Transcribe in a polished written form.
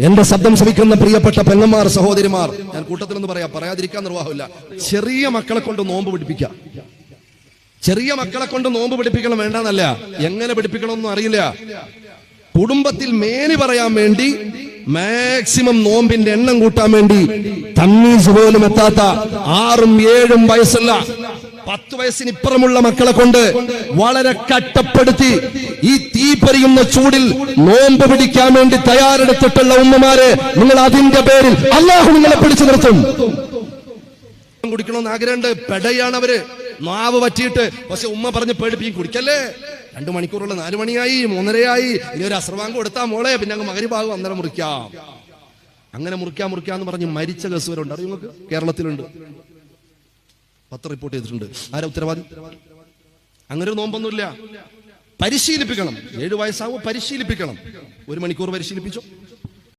എന്റെ ശബ്ദം ശ്രമിക്കുന്ന പ്രിയപ്പെട്ട പെങ്ങന്മാർ, സഹോദരിമാർ, ഞാൻ കൂട്ടത്തിലൊന്ന് പറയാതിരിക്കാൻ നിർവാഹമില്ല. ചെറിയ മക്കളെ കൊണ്ട് നോമ്പ് പിടിപ്പിക്കാം. ചെറിയ മക്കളെ കൊണ്ട് നോമ്പ് പിടിപ്പിക്കണം വേണ്ടെന്നല്ല, എങ്ങനെ പിടിപ്പിക്കണമെന്നും അറിയില്ല. കുടുംബത്തിൽ മേനി പറയാൻ വേണ്ടി മാക്സിമം നോമ്പിന്റെ എണ്ണം കൂട്ടാൻ വേണ്ടി തമ്മീസ് പോലും എത്താത്ത 6ഉം 7ഉം വയസ്സുള്ള 10 വയസ്സിനിപ്പുറമുള്ള മക്കളെ കൊണ്ട് വളരെ കട്ടപ്പെടുത്തി ഈ തീ പരിയുന്ന ചൂടിൽ നോമ്പ് പിടിക്കാൻ വേണ്ടി തയ്യാറെടുത്തിട്ടുള്ള ഉമ്മമാരെ, നിങ്ങൾ അതിന്റെ പേരിൽ അല്ലാഹു നിങ്ങളെ പിടിച്ചു നിർത്തും. കുടിക്കണമെന്ന് ആഗ്രഹമുണ്ട്, പെടയാണ് അവര്, നാവ് പറ്റിയിട്ട്. പക്ഷെ ഉമ്മ പറഞ്ഞ് പേടിപ്പിക്കും, കുടിക്കല്ലേ, 2 മണിക്കൂറുള്ള 4 മണിയായി, 3:30 ഇനി ഒരു അസ്രവാങ്ക് കൊടുത്താ മോളെ, പിന്നെ അങ്ങ് മഗ്‌രിബാകും, അന്നേരം മുറിക്കാം. അങ്ങനെ മുറിക്കാന്ന് പറഞ്ഞ് മരിച്ച കേസ് വരെ ഉണ്ട്. അറിയോ നിങ്ങൾക്ക്? കേരളത്തിലുണ്ട്, 10 റിപ്പോർട്ട് ചെയ്തിട്ടുണ്ട്. ആരാ ഉത്തരവാദി? അങ്ങനെ ഒരു നോമ്പൊന്നുമില്ല. പരിശീലിപ്പിക്കണം. 7 വയസ്സാകുമ്പോൾ പരിശീലിപ്പിക്കണം. 1 മണിക്കൂർ പരിശീലിപ്പിച്ചോ.